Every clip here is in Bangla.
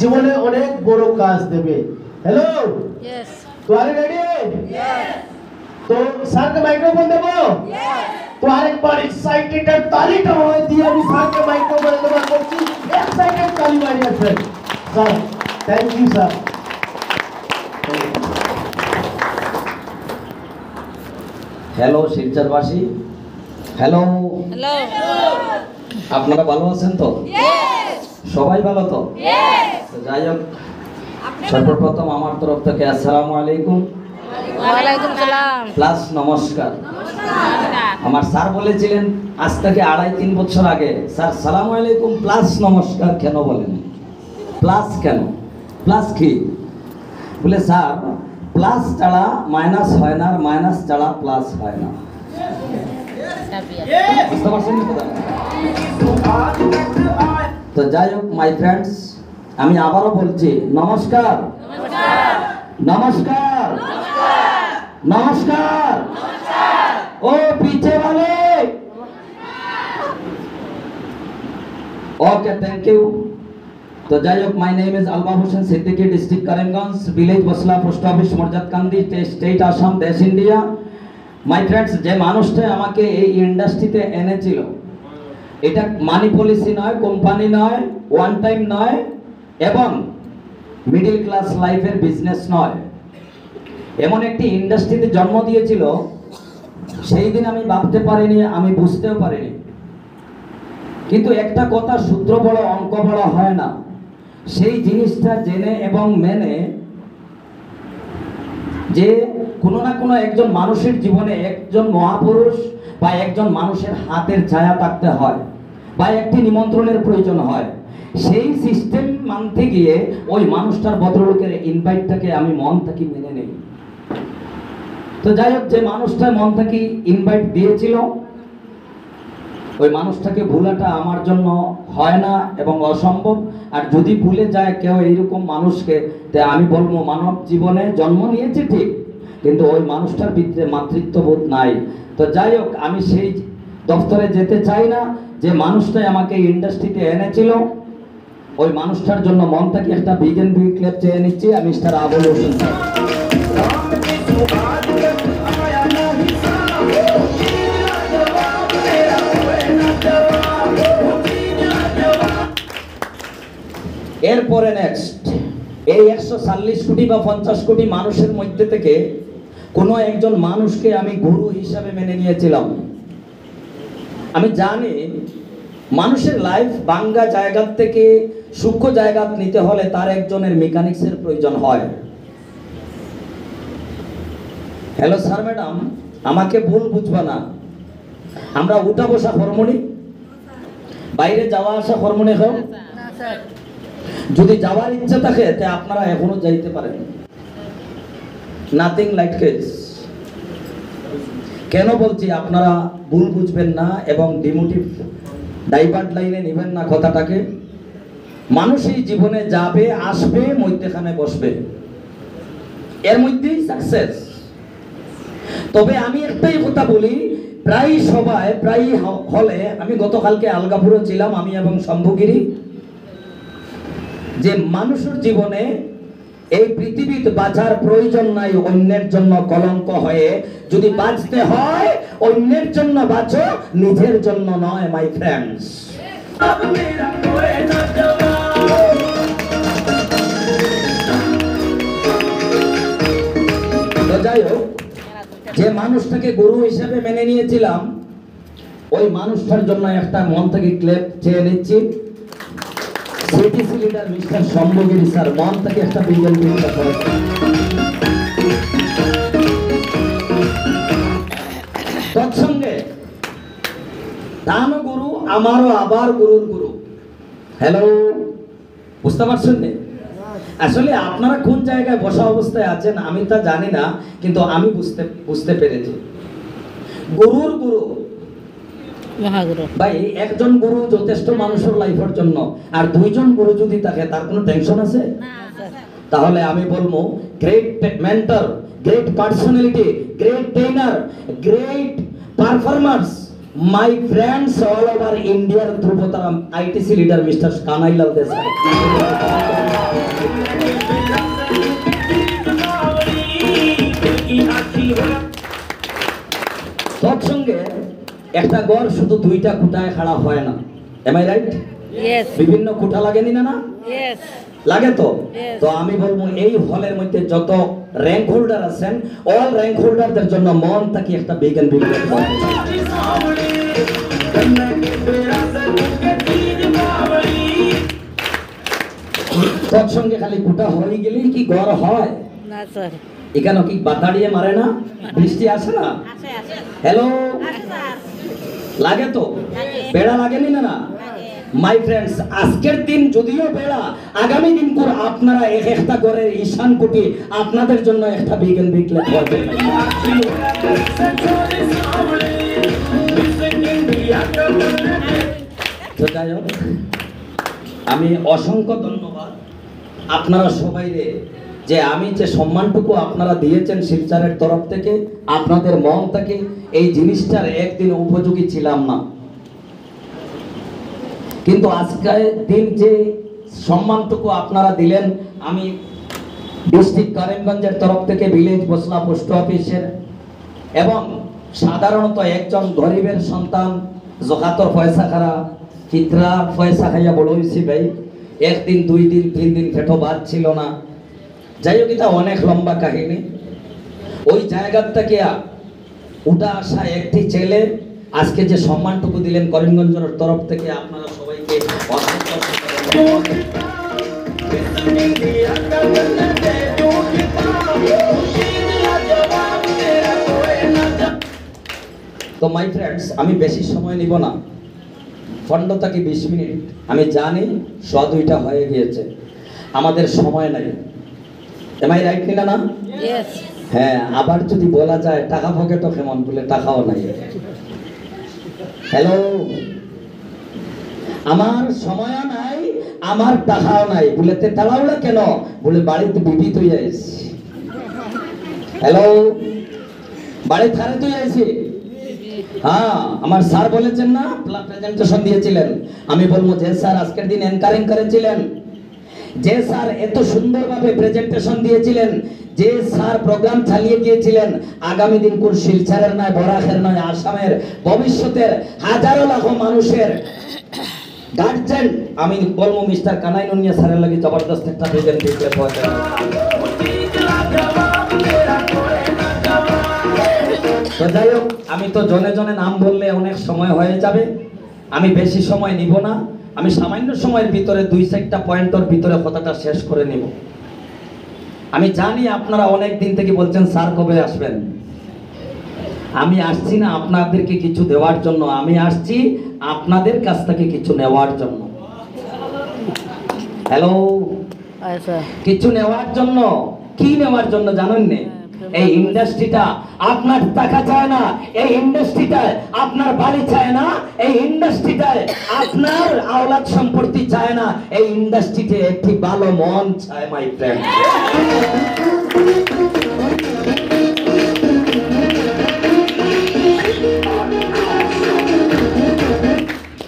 জীবনে অনেক বড় কাজ দেবে। হ্যালো, यस तुम्हारे रेडी? यस तो सर के माइक्रोफोन देबो? यस तो আরেকবার এক্সাইটেড তালিটা হয়ে দিয়ে আমি স্যারকে মাইক্রোফোন দেবার করছি। এক্সাইটেড তালি মারিয়ে friend. Sir, thank you sir. Hello শিলচরবাসী, হ্যালো, हेलो আপনারা ভালো আছেন তো? यस সবাই ভালো তো? यस তো যাই হোক, সর্বপ্রথম আমার তরফ থেকে আসসালামু আলাইকুম वालेकुम सलाम প্লাস নমস্কার। আমার স্যার বলেছিলেন আজ থেকে 2.5-3 বছর আগে, স্যার সালামু আলাইকুম প্লাস নমস্কার কেন বলেন? প্লাস কেন? প্লাস কি? বলে স্যার প্লাস ছাড়া মাইনাস হয় না, আর মাইনাস ছাড়া প্লাস হয় না। বুঝতে পারছেন কি কথা? তো যাই হোক মাই ফ্রেন্ডস, আমি আবারও বলছি নমস্কার নমস্কার নমস্কার। ও পিছে वाले, ওকে থ্যাংক ইউ। তো যাই হোক, my name is Alba Hossain Siddiqui, district Karimganj, village Basla, post office Marjadkandi, state Assam, দেশ ইন্ডিয়া। মাই ফ্রেন্ডস, যে মানুষটা আমাকে এই ইন্ডাস্ট্রিতে এনেছিল, এটা মানি পলিসি নয়, কোম্পানি নয়, ওয়ান টাইম নয়, এবং মিডল ক্লাস লাইফের বিজনেস নয়, এমন একটি ইন্ডাস্ট্রিতে জন্ম দিয়েছিল, সেই দিন আমি ভাবতে পারিনি, আমি বুঝতেও পারিনি। কিন্তু একটা কথা, সূত্র বড় অঙ্ক বড় হয় না। সেই জিনিসটা জেনে এবং মেনে যে কোনো না কোনো একজন মানুষের জীবনে একজন মহাপুরুষ বা একজন মানুষের হাতের ছায়া থাকতে হয়, বা একটি নিমন্ত্রণের প্রয়োজন হয়, সেই সিস্টেম মানতে গিয়ে ওই মানুষটার ভদ্রলোকের ইনভাইটটাকে আমি মন থেকে মেনে নেই। তো যাই হোক, যে মানুষটা মন থেকে ইনভাইট দিয়েছিল, ওই মানুষটাকে ভুলাটা আমার জন্য হয় না এবং অসম্ভব। আর যদি ভুলে যায় কেউ এইরকম মানুষকে, তে আমি বলবো মানব জীবনে জন্ম নিয়েছে ঠিক, কিন্তু ওই মানুষটার ভিতরে মাতৃত্ববোধ নাই। তো যাই হোক, আমি সেই দপ্তরে যেতে চাই না। যে মানুষটাই আমাকে ইন্ডাস্ট্রিতে এনেছিল, ওই মানুষটার জন্য মন থেকে একটা বিগ এন্ড বিগ ক্লেপ চেয়ে নিচ্ছি। আমি মিস্টার আবুল হোসেন স্যার। এরপরে নেক্সট, এই 140 কোটি বা 50 কোটি মানুষের মধ্যে থেকে কোনো একজন মানুষকে আমি গুরু হিসাবে মেনে নিয়েছিলাম। আমি জানি মানুষের লাইফ ভাঙ্গা জায়গা থেকে সূক্ষ্ম জায়গা নিতে হলে তার একজনের মেকানিক্সের প্রয়োজন হয়। হ্যালো স্যার, ম্যাডাম, আমাকে ভুল বুঝবা না। আমরা উঠা বসা হরমোনি, বাইরে যাওয়া আসা হরমোনি হোক, যদি যাওয়ার ইচ্ছা থাকে তে আপনারা এখনো যাইতে পারেন, নাথিং লাইক কেস। কেন বলছি আপনারা ভুল বুঝবেন না এবং ডিমোটিভ ডাইভার্ট লাইনে নেবেন না কথাটাকে। মানুষ এই জীবনে যাবে, আসবে, মধ্যখানে বসবে, এর মধ্যেই সাকসেস। তবে আমি একটাই কথা বলি, প্রায় সবাই প্রায় হলে, আমি গতকালকে আলগাপুরে ছিলাম, আমি এবং শম্ভুগিরি, যে মানুষের জীবনে এই পৃথিবীতে বাঁচার প্রয়োজন নাই অন্যের জন্য কলঙ্ক হয়ে। যদি বাঁচতে হয় অন্যের জন্য বাঁচো, নিজের জন্য নয় মাই ফ্রেন্ডস। তো যাই হোক, যে মানুষটাকে গুরু হিসেবে মেনে নিয়েছিলাম, ওই মানুষটার জন্য একটা মন থেকে ক্লেপ চেয়ে নিচ্ছি। সিটিসি লিডার মিস্টার শম্ভুগিরি স্যার, মন থেকে একটা বিগল বিলটা করেছেন। তৎসঙ্গে তানও গুরু, আমারও আবার গুরুর গুরু। হ্যালো, বুঝতে পারছেন না? আসলে আপনারা কোন জায়গায় বসা অবস্থায় আছেন আমি তা জানি না, কিন্তু আমি বুঝতে পেরেছি। গুরুর গুরু মহাগুরু ভাই, একজন গুরু যথেষ্ট মানুষের লাইফের জন্য, আর দুইজন গুরু যদি থাকে তার কোনো টেনশন আছে? তাহলে আমি বলবো great mentor, great personality, great trainer, great performers, my friends all over ইন্ডিয়ার ধ্রুবতারা ITC leader mister Kanailal Desai. একটা ঘর শুধু দুইটা খুঁটায় খাড়া হয় না, এম আই রাইট? Yes. বিভিন্ন খুঁটা লাগেনি না? Yes. লাগে তো? Yes. তো আমি বলবো এই হলের মধ্যে যত র্যাঙ্ক হোল্ডার আছেন, অল র্যাঙ্ক হোল্ডারদের জন্য মন থেকে একটা বিগ এন্ড বিগ তৎসঙ্গে খালি খুঁটা হয়ে গেলেই কি ঘর হয়? না স্যার। এখানে কি বাতা দিয়ে মারে না? বৃষ্টি আসে না? হ্যালো, লাগে তো? বেড়া লাগেনি না? মাই ফ্রেন্ডস, আজকের দিন যদিও বেড়া, আগামী দিন করে আপনারা এক একটা করে ঈশান কোটি আপনাদের জন্য একটা বিগ এন্ড বিগ লেট করবেন। তো যাই হোক, আমি অসংখ্য ধন্যবাদ আপনারা সবাইরে, যে আমি যে সম্মানটুকু আপনারা দিয়েছেন শিলচরের তরফ থেকে, আপনাদের মন থেকে, এই জিনিসটার একদিন উপযোগী ছিলাম না, কিন্তু আজকের দিন যে সম্মানটুকু আপনারা দিলেন, আমি ডিস্ট্রিক্ট করিমগঞ্জের তরফ থেকে ভিলেজ বসলা পোস্ট অফিসের এবং সাধারণত একজন গরিবের সন্তান জকাতর পয়সা খারা চিত্রা পয়সা খাইয়া বড় হয়েছি ভাই, একদিন 2 দিন 3 দিন খেটো বাদ ছিল না। যাই হোক, এটা অনেক লম্বা কাহিনী। ওই জায়গার থেকে উঠা আসা একটি ছেলে আজকে যে সম্মানটুকু দিলেন করিমগঞ্জের তরফ থেকে, আপনারা সবাইকে অসংখ্য তো মাই ফ্রেন্ডস, আমি বেশি সময় নিব না, 15 থেকে 20 মিনিট। আমি জানি 2টা হয়ে গিয়েছে, আমাদের সময় নাই, এম আই রাইট না? Yes. হ্যাঁ, আবার যদি বলা যায় টাকা পকেটও কেমন, বলে টাকাও নাই। হ্যালো, আমার সময়ও নাই, আমার টাকাও নাই, বলে তে তালাউলা কেন, বলে বাড়িতে বিবি তুই আইছি। হ্যালো, বাড়ি থারে তুই আইছি। হ্যাঁ, আমার স্যার বলেছেন না, প্রেজেন্টেশন দিয়েছিলেন, আমি বলবো যে স্যার আজকের দিন এনকারিং করেছিলেন, যে স্যার এত সুন্দরভাবে প্রেজেন্টেশন দিয়েছিলেন, যে স্যার প্রোগ্রাম চালিয়ে গিয়েছিলেন, আগামী দিন কোন শিলচরের নয়, বরাকের নয়, আসামের ভবিষ্যতের হাজারো লাখো মানুষের গার্জেন, আমি বলবো মিস্টার কানাই নুনিয়া স্যারের লাগে জবরদস্ত একটা প্রেজেন্টেশন হয়েছে। তো যাই হোক, আমি তো জনে জনে নাম বললে অনেক সময় হয়ে যাবে, আমি বেশি সময় নিব না, আমি সামান্য সময়ের ভিতরে 2-4টা পয়েন্টের ভিতরে কথাটা শেষ করে নিব। আমি জানি আপনারা অনেক দিন থেকে বলছেন স্যার কবে আসবেন। আমি আসছি না আপনাদেরকে কিছু দেওয়ার জন্য, আমি আসছি আপনাদের কাছ থেকে কিছু নেওয়ার জন্য। হ্যালো, আচ্ছা। কিছু নেওয়ার জন্য। কি নেওয়ার জন্য জানেন না? এই ইন্ডাস্ট্রিটা আপনার টাকা চায় না, এই ইন্ডাস্ট্রিটায় আপনার বাড়ি চায় না, এই ইন্ডাস্ট্রিটায় আপনার আওলাদ সম্পত্তি চায় না, এই ইন্ডাস্ট্রিতে একটি ভালো মন চায় মাই ফ্রেন্ড।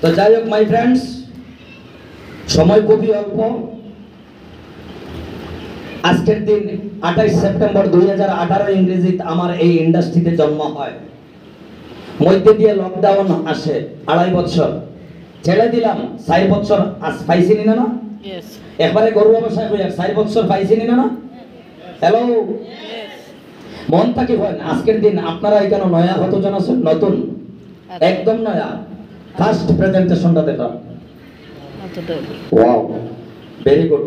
তো যাই হোক মাই ফ্রেন্ডস, সময় খুবই অল্প। আজকের দিন 28 সেপ্টেম্বর 2018 ইংরেজিতে আমার এই ইন্ডাস্ট্রিতে জন্ম হয়। মধ্যে দিয়ে লকডাউন আসে, 2.5 বছর ছেড়ে দিলাম, 4 বছর আজ পাইছিনি না? Yes. একবারে গরু অবস্থায় হয়ে 4 বছর পাইছিনি না? হ্যালো, মন থাকি হয় আজকের দিন আপনারা এখানে নয়া কতজন আছেন? নতুন, একদম নয়া, ফার্স্ট প্রেজেন্টেশনটা দেখা। Wow, very good.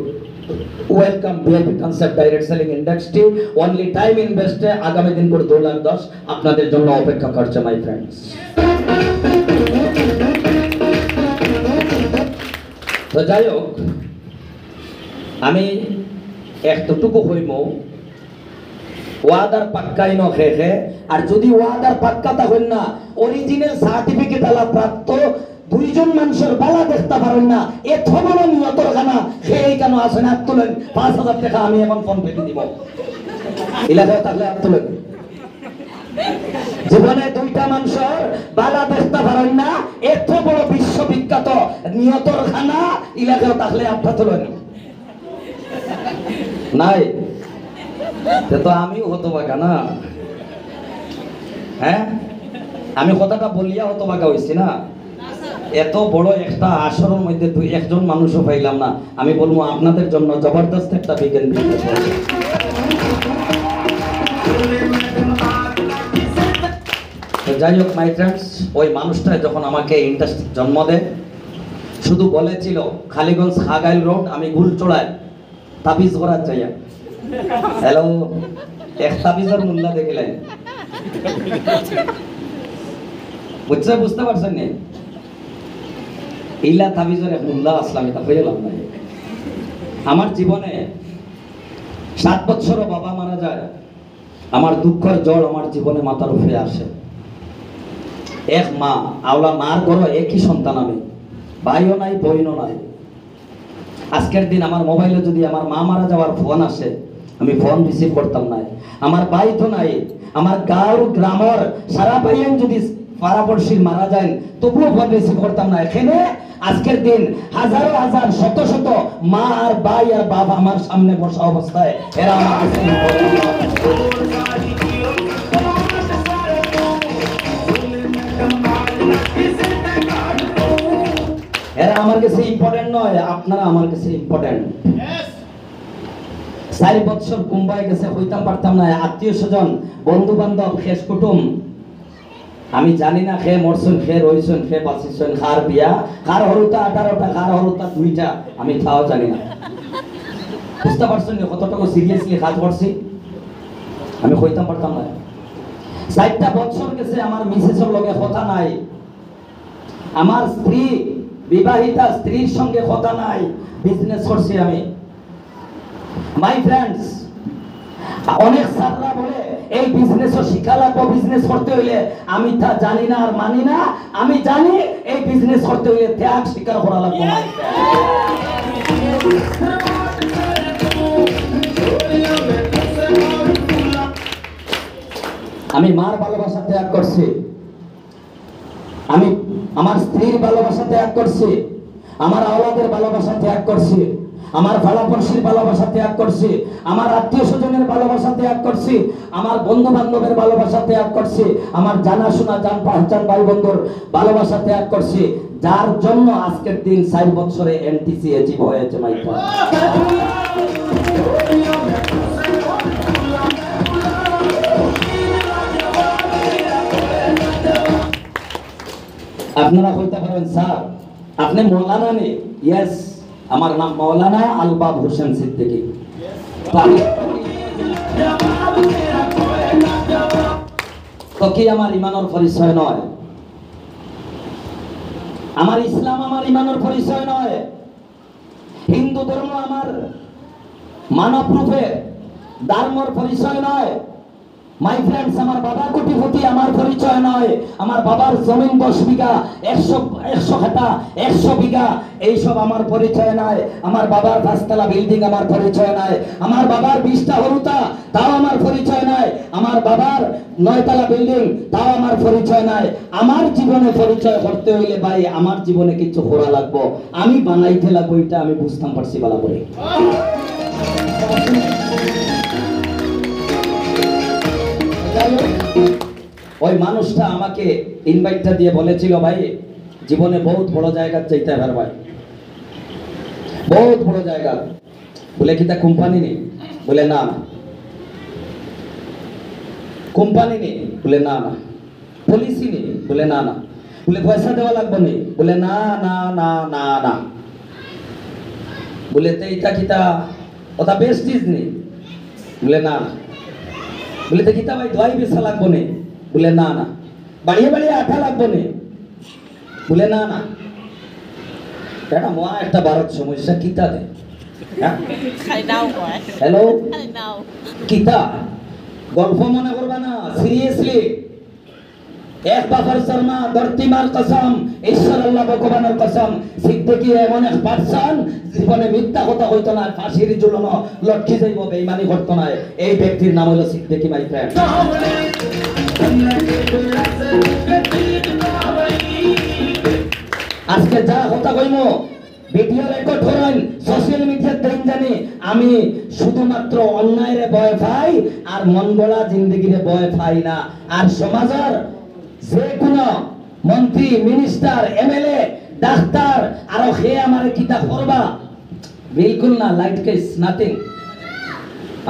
Welcome VIP concept direct selling industry, only time ইনভেস্টে আগামী দিন করে 2,10,000 আপনাদের জন্য অপেক্ষা করছে মাই ফ্রেন্ডস। তো যাই হোক, আমি একটুকু হইম ওয়াদার পাক্কাই ন খেয়ে, আর যদি ওয়াদার পাক্কাটা হইন না, অরিজিনাল সার্টিফিকেট আলা প্রাপ্ত 2 জন মানুষের বালা দেখতে পারেন না, এত বড় নিয়তর খানা সেই কেন আসেন? হাত তুলেন, 5,000 টাকা আমি এখন ফোন পেতে দিব। এলাকায় থাকলে হাত তুলেন। জীবনে 2টা মানুষের বালা দেখতে পারেন না, এত বড় বিশ্ববিখ্যাত নিয়তর খানা এলাকায় থাকলে হাত তুলেন। নাই তো আমিও হতো বাকা না? হ্যাঁ, আমি কথাটা বলিয়া হতবাগা হইছি না, এত বড় একটা আসরের মধ্যে দুই একজন মানুষও পাইলাম না। আমি বলবো আপনাদের জন্য জবরদস্ত একটা বিজ্ঞান। যাই হোক মাই ফ্রেন্ডস, ওই মানুষটা যখন আমাকে ইন্ডাস্ট্রি জন্ম দেয় শুধু বলেছিল খালিগঞ্জ খাগাইল রোড, আমি গুল চড়াই তাবিজ করার চাইয়া। হ্যালো, এক তাবিজের মূল্য দেখিলেন, বুঝতে পারছেন নি? ইলা তাবিজের এক মূল্য আসলাম, এটা হইলাম না। আমার জীবনে 7 বছরও বাবা মারা যায়, আমার দুঃখের জল আমার জীবনে মাথার উপরে আসে। এক মা, আওলা মার ঘরে একই সন্তান আমি, ভাইও নাই বোনও নাই। আজকের দিন আমার মোবাইলে যদি আমার মা মারা যাওয়ার ফোন আসে, আমি ফোন রিসিভ করতাম না। আমার ভাই তো নাই, আমার গাঁও গ্রামের সারা ভাইয়েন যদি পাড়াপড়শির মারা যায় তবুও ফোন রিসিভ করতাম না। এখানে আজকের দিন হাজার হাজার শত শত মা আর ভাই আর বাবা আমার সামনে বসা অবস্থায় এরা আমাকে এরা আমার কাছে ইম্পর্টেন্ট নয়, আপনারা আমার কাছে ইম্পর্টেন্ট। 4 বছর কুম্বাই গেছে, হইতাম পারতাম না। আত্মীয় স্বজন, বন্ধু বান্ধব, খেস কুটুম, আমি জানি না খে মরছেন, খে রইছেন, খে বাঁচিছেন, কার বিয়া, কার হরুতা 18টা, কার হরুতা 2টা, আমি তাও জানি না। বুঝতে পারছেন কতটুকু সিরিয়াসলি কাজ করছি? আমি হইতাম পারতাম না। 4টা বছর গেছে আমার মিসেসের লগে কথা নাই, আমার স্ত্রী বিবাহিতা স্ত্রীর সঙ্গে কথা নাই, বিজনেস করছি আমি। মাই ফ্রেন্ডস, অনেক স্যাররা বলে এই বিজনেসও শিখা লাগবে, বিজনেস করতে হইলে। আমি তা জানি না আর মানি না। আমি জানি এই বিজনেস করতে হইলে ত্যাগ স্বীকার করা লাগবে। আমি মার ভালোবাসা ত্যাগ করছি, আমি আমার স্ত্রীর ভালোবাসা ত্যাগ করছি, আমার আওলাদের ভালোবাসা ত্যাগ করছি, আমার পাড়াপড়শির ভালোবাসা ত্যাগ করছি, আমার আত্মীয় স্বজনের ভালোবাসা ত্যাগ করছি, আমার বন্ধু বান্ধবের ভালোবাসা ত্যাগ করছি, আমার জানাশোনা জান পাহচান ভাই বন্ধুর ভালোবাসা ত্যাগ করছি, যার জন্য আজকের দিন 4 বছরে এনটিসি অ্যাচিভ হয়েছে। মাই আপনারা কইতে পারেন স্যার আপনি মৌলানা নে? ইয়েস, আমার নাম মৌলানা আলবাব হোসেন সিদ্দিকী। তো কি আমার ইমানের পরিচয় নয়? আমার ইসলাম আমার ইমানের পরিচয় নয়? হিন্দু ধর্ম আমার মানব রূপে ধর্মের পরিচয় নয়? মাই ফ্রেন্ডস, আমার বাবা কোটিপতি আমার পরিচয় নয়। আমার বাবার জমিন 10 বিঘা, 100 খাতা, 100 বিঘা, এইসব আমার পরিচয় নয়। আমার বাবার 5তলা বিল্ডিং আমার পরিচয় নয়। আমার বাবার 20টা হরুতা, তাও আমার পরিচয় নয়। আমার বাবার 9তলা বিল্ডিং, তাও আমার পরিচয় নয়। আমার জীবনে পরিচয় করতে হইলে ভাই আমার জীবনে কিছু করা লাগবো, আমি বানাইতে লাগবো, এটা আমি বুঝতাম পারছি ভালো করে। ওই মানুষটা আমাকে ইনভাইটটা দিয়ে বলেছিল, ভাই জীবনে বহুত বড় জায়গা চাইতে হবে ভাই, বহুত বড় জায়গা। বলে কি তা কোম্পানি নেই? বলে না না। কোম্পানি নেই? বলে না না। পলিসি নেই? বলে না না। বলে পয়সা দেওয়া লাগবে নেই? বলে না না না না না। বলে তো এটা কিতা ওটা বেস্টিজ নেই? বলে না না। বলে তো কিতা ভাই দোয়াই বেচা লাগবো নেই? বলে না না। বাড়িয়ে বাড়িয়ে আঠা লাগবো নেই? বলে না না। এটা মা একটা ভারত সমস্যা কিতা দে। হ্যালো, কিতা গল্প মনে করবা না, সিরিয়াসলি। এক বাবার শর্মা ধরতি মার কসম, ঈশ্বর আল্লাহ ভগবানের কসম, সিদ্দিকী এমন এক পার্সন জীবনে মিথ্যা কথা হইতো না, ফাঁসির ঝুলনো লটকি যাইব, বেঈমানি করতো না। এই ব্যক্তির নাম হলো সিদ্দিকী। মাই ফ্রেন্ড, আজকে যা কথা কইম ভিডিও রেকর্ড করেন, সোশ্যাল মিডিয়ার দেন জানি। আমি শুধুমাত্র অন্যায়ের ভয় পাই আর মন গড়া জিন্দগিরে ভয় পাই না। আর সমাজের যে কোনো মন্ত্রী মিনিস্টার এমএলএ ডাক্তার আরো হে আমারে কিতা করবা বিলকুল না, লাইট কেস নাথিং।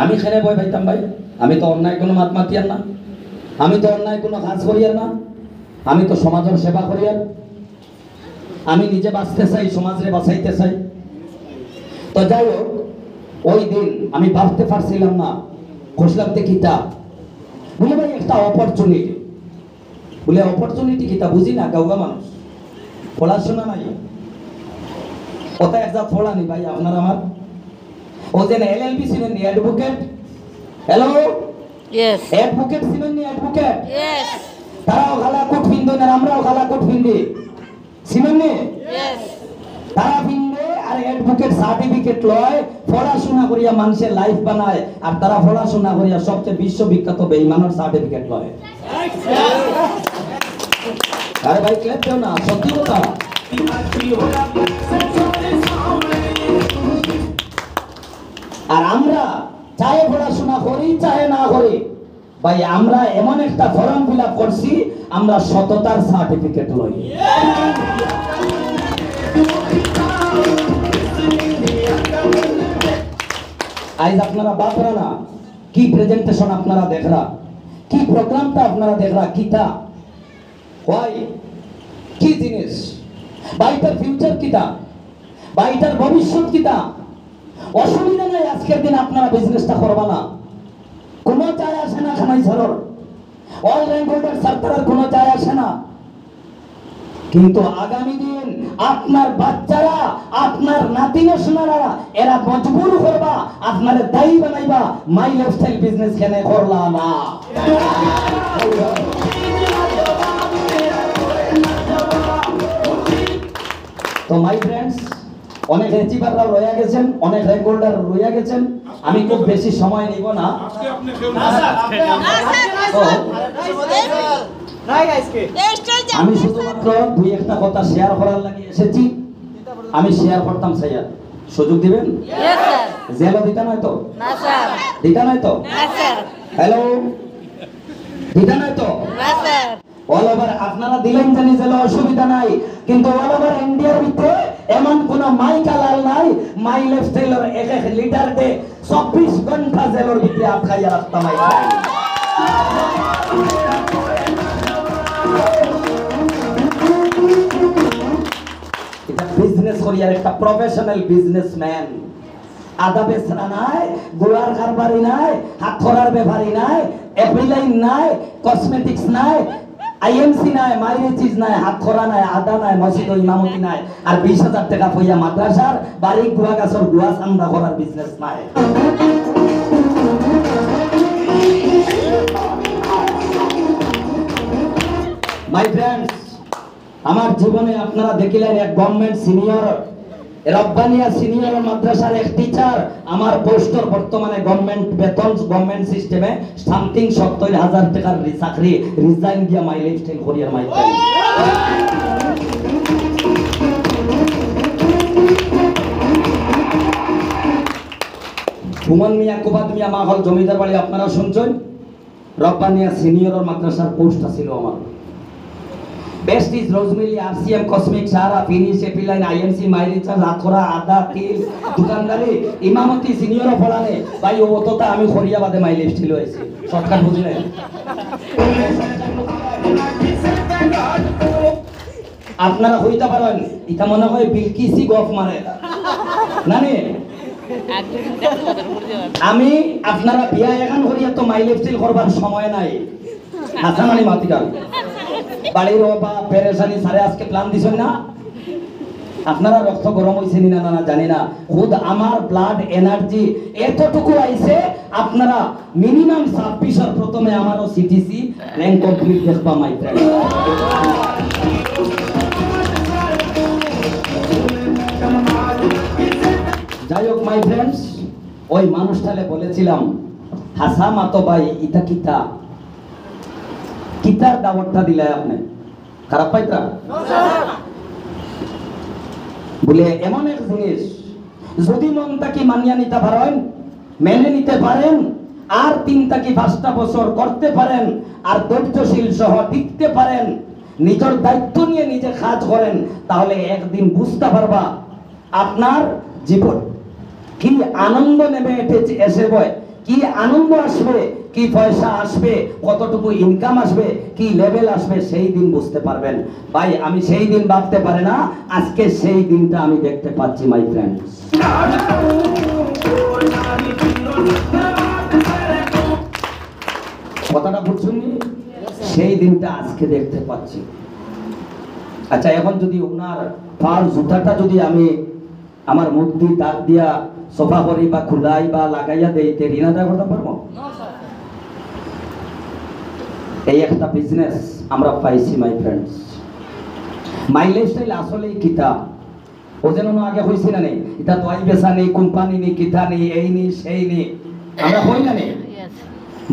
আমি খেলে বই পাইতাম ভাই? আমি তো অন্যায় কোনো মাত মাতিয়ার না, আমি তো অন্যায় কোনো কাজ করিয়ার না, আমি তো সমাজের সেবা করিয়ার। আমি নিজে বাঁচতে চাই, সমাজে বাঁচাইতে চাই। তো যাই হোক, ওই দিন আমি ভাবতে পারছিলাম না, খুঁজলাম কিতা বলে ভাই একটা অপরচুনিটি, বলে অপরচুনিটি কিতা বুঝি না, গাউগা মানুষ পড়াশোনা নাই, ওটা একটা পড়া নি ভাই আপনার আমার। ও যে এলএলবি ছিলেন নি, অ্যাডভোকেট, হ্যালো Yes. অ্যাডভোকেট ছিলেন নি, অ্যাডভোকেট, Yes. তারাও গালা কোট ফিন্দে না, আমরাও গালা কোট ফিন্দি ছিলেন নি, Yes. তারা ফিন্দে আর অ্যাডভোকেট সার্টিফিকেট লয়, পড়াশোনা করিয়া মানুষের লাইফ বানায়, আর তারা পড়াশোনা করিয়া সবচেয়ে বিশ্ববিখ্যাত বেঈমানের সার্টিফিকেট লয়। আরে ভাই ক্লেপ দেও না, সত্যি কথা। আর আমরা চাহে পড়াশোনা করি চাহে না করি ভাই, আমরা এমন একটা ফর্ম ফিল আপ করছি, আমরা সততার সার্টিফিকেট লই। আজ আপনারা বাপরা না, কি প্রেজেন্টেশন আপনারা দেখরা, কি প্রোগ্রামটা আপনারা দেখরা, কিতা হয়, কি জিনিস বাইটার ফিউচার কিতা, বাইটার ভবিষ্যৎ কিতা। অসুবিধা নাই, আজকের দিন আপনারা বিজনেসটা করবা না, কোনো চায় আসে না, খানাই সরর অল র্যাঙ্ক হোল্ডার সরকারের কোনো চায় আসে না। কিন্তু আগামী দিন আপনার বাচ্চারা, আপনার নাতি নাতনারা, এরা মজবুর করবা, আপনার দায়ী বানাইবা, মাই লাইফস্টাইল বিজনেস কেন করলা না। তো মাই ফ্রেন্ডস, অনেক অ্যাচিভাররা রয়ে গেছেন, অনেক র্যাঙ্ক হোল্ডার রয়ে গেছেন, আমি খুব বেশি সময় নিব না। আমি শুধুমাত্র দুই একটা কথা শেয়ার করার লাগে এসেছি, আমি শেয়ার করতাম স্যার, সুযোগ দিবেন? Yes, sir. জেলও দিতে নয় তো? না স্যার। দিতে নয় তো? না স্যার। হ্যালো, দিতে নয় তো? না স্যার। অল ওভার আপনারা দিলেন জানি জেলে অসুবিধা নাই, কিন্তু অল ওভার ইন্ডিয়ার ভিতরে এমন কোন মাইকালাল নাই, মাই লাইফস্টাইলের এক এক লিটার দে 24 ঘন্টা জেলের ভিতরে আটকাইয়া রাখতাম। এটা বিজনেস করিয়ার একটা প্রফেশনাল বিজনেসম্যান, আদা বেচরা নাই, গোলার কারবারি নাই, হাত ধরার ব্যাপারী নাই, এপ্রিলাইন নাই, কসমেটিক্স নাই, আইএমসি নাই, মাইরে চিজ নাই, হাত খরা নাই, আদা নাই, মসজিদ ও ইমামতি নাই, আর 20,000 টাকা পয়সা মাদ্রাসার বাড়ি গুয়া গাছর গুয়া চান্দা করার বিজনেস নাই। মাই ফ্রেন্ডস, আমার জীবনে আপনারা দেখিলেন এক গভর্নমেন্ট সিনিয়র, রব্বানিয়া সিনিয়র মাদ্রাসার এক টিচার, আমার পোস্টর বর্তমানে গভর্নমেন্ট বেতন, গভর্নমেন্ট সিস্টেমে সামথিং 70,000 টাকার চাকরি রিজাইন দিয়া মাই লাইফস্টাইল করিয়ার মাই ফ্রেন্ড। সুমন মিয়া, কুবাদ মিয়া, মাহল জমিদার বাড়ি আপনারা শুনছেন, রব্বানিয়া সিনিয়র মাদ্রাসার পোস্ট ছিল আমার। বেস্ট ইজ রোজমিলি, আরসিএম, কসমিক, সারা, ফিনিশ, এপিলাইন, আইএমসি, মাইরিচার, রাখরা, আদা, তিল, দোকানদারি, ইমামতি, সিনিয়রও পড়ালে ভাই ও অতটা আমি খরিয়াবাদে মাই লিস্টিল হয়েছি, শর্টকাট বুঝলেন? আপনারা হইতে পারেন এটা মনে হয় বিলকিসি গফ মারে নানি। আমি আপনারা বিয়া এখান করিয়া তো মাই লিস্টিল করবার সময় নাই, হাসান আলী মাতিকাল বাড়ির বা পেরেশানি সারে আজকে প্ল্যান দিছেন না। আপনারা রক্ত গরম হইছে না না জানি না, খুদ আমার ব্লাড এনার্জি এতটুকু আইছে, আপনারা মিনিমাম 26 প্রথমে আমারও সিটিসি র্যাঙ্ক কমপ্লিট দেখবা মাই ফ্রেন্ড। যাই হোক মাই ফ্রেন্ডস, ওই মানুষটালে বলেছিলাম হাসা মাতো ভাই ইতা কিতা কিতার দাওয়াতটা দিলে আপনি খারাপ পাইতা বলে এমন এক জিনিস যদি মনটাকে মানিয়া নিতে পারেন, মেনে নিতে পারেন, আর 3 থেকে 5টা বছর করতে পারেন আর ধৈর্যশীল সহ টিকতে পারেন, নিজের দায়িত্ব নিয়ে নিজে কাজ করেন, তাহলে একদিন বুঝতে পারবা আপনার জীবন কি আনন্দ নেবে এসে বয়, কি আনন্দ আসবে, কি পয়সা আসবে, কতটুকু ইনকাম আসবে, কি লেভেল আসবে, সেই দিন বুঝতে পারবেন। ভাই আমি সেই দিন ভাবতে পারি না, আজকে সেই দিনটা আমি দেখতে পাচ্ছি মাই ফ্রেন্ড। কথাটা বুঝছেন? সেই দিনটা আজকে দেখতে পাচ্ছি। আচ্ছা এখন যদি ওনার পার জুতাটা যদি আমি আমার মুখ দিয়ে দাঁত দিয়া সোফা করি বা খুলাই বা লাগাইয়া দেই, তে ঋণ আদায় করতে পারবো? এই একটা বিজনেস আমরা পাইছি মাই ফ্রেন্ডস। মাই লাইফস্টাইল আসলে কিতা ও যেন আগে হয়েছি না নেই, এটা তো বেচা নেই, কোম্পানি নেই, কিতা নেই, এই নেই সেই নেই, আমরা হই না নেই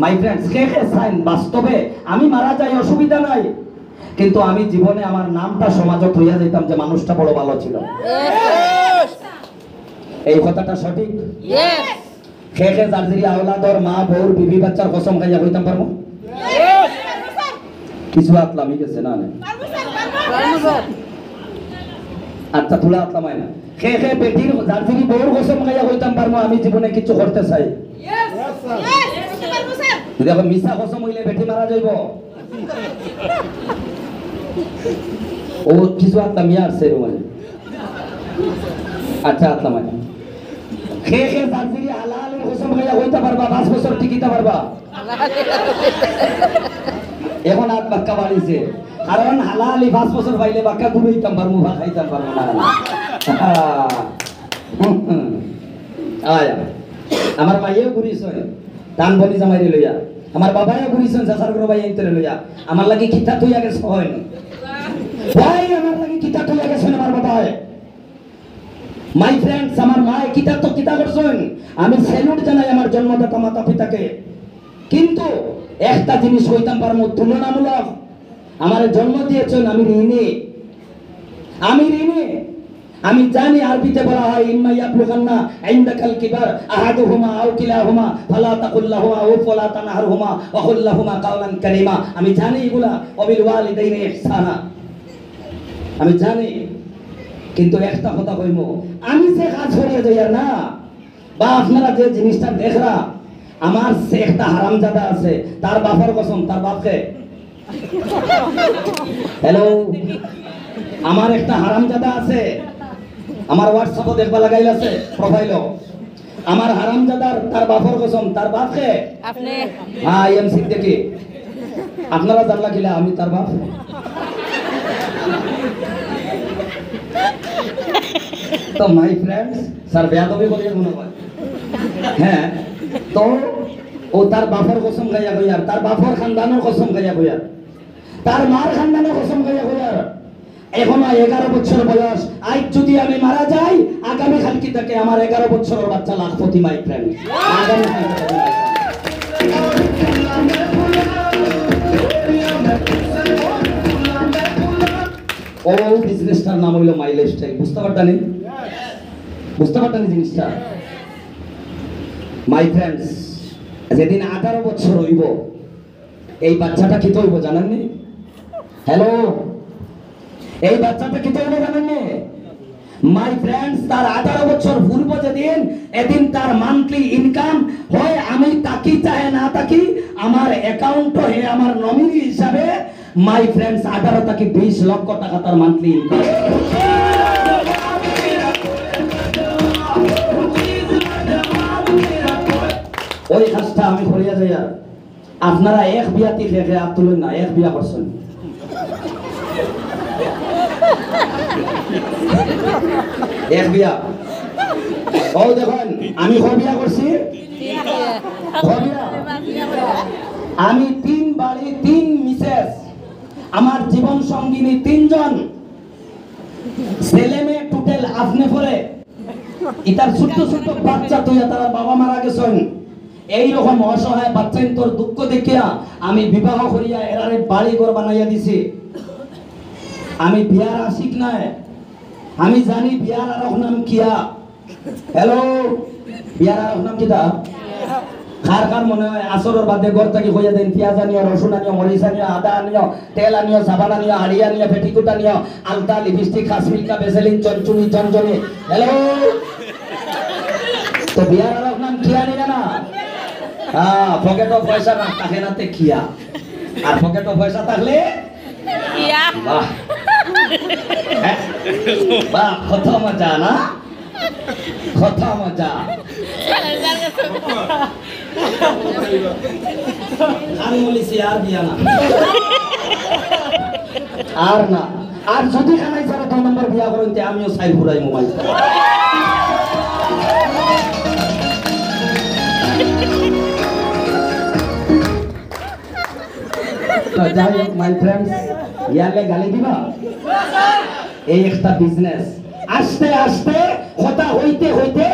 my friends. K K sign বাস্তবে আমি মারা যাই অসুবিধা নাই, কিন্তু আমি জীবনে আমার নামটা সমাজত হইয়া যেতাম যে মানুষটা বড় ভালো ছিল। এই কথাটা সঠিক? কে কে জার্জিরি আওলাদর মা বউর বিবি বাচ্চার কসম খাইয়া হইতাম পারবো? কিছু আতলামি গেছে না? আচ্ছা তুলা আতলামাই না। কে কে বেটির জার্জিরি বউর কসম খাইয়া হইতাম পারবো আমি জীবনে কিছু করতে চাই? দেখো মিশা কসম হইলে বেটি মারা যাইব। ও কিছু আতলামি আসছে মানে। আচ্ছা আতলামাই না। কে কে জার্জিরি হালালের কসম খাইয়া হইতে পারবা 5 বছর টিকিতে পারবা? এখন আর বাক্কা বাড়িছে, কারণ হালালি 5 বছর পাইলে বাক্কা ঘুমাইতাম পারবো, ভাত খাইতাম পারবো না। আয়া আমার মাইয়েও ঘুরিছেন টান বলি জামাইরে লইয়া, আমার বাবাও ঘুরিছেন চাচার ঘর ভাই এনতে লইয়া, আমার লাগি কিতা তুইয়া গেছ হয় ভাই, আমার লাগি কিতা তুইয়া গেছেন আমার বাবায়। মাই ফ্রেন্ডস আমার মায়ে কিতা তো কিতা করছেন, আমি স্যালুট জানাই আমার জন্মদাতা মাতা পিতাকে। কিন্তু একটা জিনিস কইতাম পারমু তুলনামূলক, আমার জন্ম দিয়েছেন আমি ঋণী, আমি ঋণী। আমি জানি আরবিতে বলা হয় ইম্মা ইয়াবলুগান্না ইনদাকাল কিবার আহাদুহুমা আও কিলাহুমা ফালা তাকুল লাহুমা উফ ওয়া লা তানহারহুমা ওয়া কুল লাহুমা কাওলান কারীমা। আমি জানি এগুলা ওয়াবিল ওয়ালিদাইনি ইহসানা, আমি জানি। কিন্তু একটা কথা কইব, আমি যে কাজ করিয়া যাই না বা আপনারা যে জিনিসটা দেখরা, আমার সে একটা হারামজাদা আছে, তার বাপের কসম, তার বাপকে হ্যালো, আমার একটা হারামজাদা আছে, আমার হোয়াটসঅ্যাপে দেখবা লাগাইল আছে প্রোফাইল, আমার হারামজাদার তার বাপের কসম, তার বাপকে আপনি হ্যাঁ এমসি দেখি আপনারা জানলা কিলা আমি তার বাপ। তো মাই ফ্রেন্ডস স্যার বেয়াদবি বলিয়ে মনে হয়, হ্যাঁ তো ও তার বাপের কসম গাইয়া কইয়ার, তার বাপের খানদানের কসম গাইয়া কইয়ার, তার মার খানদানের কসম গাইয়া কইয়ার। এখনো 11 বছর বয়স, আজ যদি আমি মারা যাই আগামী কালকে থেকে আমার 11 বছরের বাচ্চা লাখপতি মাই ফ্রেন্ড। আগামী ও বিজনেসটার নাম হইল মাই লাইফস্টাইল। বুঝতে পারতানি? বুঝতে পারতানি জিনিসটা? মাই ফ্রেন্ডস যেদিন 18 বছর হইব এই বাচ্চাটা কি হইব জানেননি? হ্যালো, এই বাচ্চাটা কি হইব জানেননি? মাই ফ্রেন্ডস তার 18 বছর পূর্ব যেদিন, এদিন তার মান্থলি ইনকাম হয় আমি তাকি চাই না তাকি আমার অ্যাকাউন্ট হে আমার নমিনি হিসাবে মাই ফ্রেন্ডস 18 থেকে 20 লক্ষ টাকা তার মান্থলি ইনকাম। ওই কাজটা আমি করিয়া যাই। আর আপনারা এক বিয়াতি রেখে আর তুলেন না, এক বিয়া করছেন, এক বিয়া। ও দেখুন আমি বিয়া করছি, আমি 3 বাড়ি 3 মিসেস, আমার জীবন সঙ্গিনী 3 জন, ছেলে মেয়ে টোটাল আপনি পরে ইতার ছোট্ট ছোট্ট বাচ্চা তুইয়া তারা বাবা মারা গেছেন। এইরকম অসহায় বাচ্চা তোর দুঃখ দেখিয়া আমি বিবাহ করিয়া এরারে বাড়ি ঘর বানাইয়া দিছি। আমি বিয়ার আশিক নাই, আমি জানি বিয়ার আর নাম কিয়া। হ্যালো, বিয়ার আর নাম কিটা? কার কার মনে হয় আসরের বাদে ঘর থেকে হইয়া দেন পেঁয়াজ আনিও, রসুন আনিও, মরিচ আনিও, আদা আনিও, তেল আনিও, সাবান আনিও, হাড়ি আনিও, পেটিকুট আনিও, আলতা, লিপস্টিক, খাসমিলকা, বেসেলিন, চনচুনি, চনচনি। হ্যালো, তো বিয়ার আলোক নাম খিয়া নিবে না? হ্যাঁ, পকেটও পয়সা না থাকে নাতে খিয়া, আর পকেটও পয়সা থাকলে বাহ, হ্যাঁ? বাহ, কত মজা না, কত মজা। আমি বলেছি আর দিয়া না, আর না, আর যদি খানাই যারা 2 নম্বর বিয়া করেন তে আমিও চাই ঘুরাই মোবাইল। তো যাই হোক মাই ফ্রেন্ডস, ইয়ালে গালি দিবা, এই একটা বিজনেস। আস্তে আস্তে কথা হইতে হইতে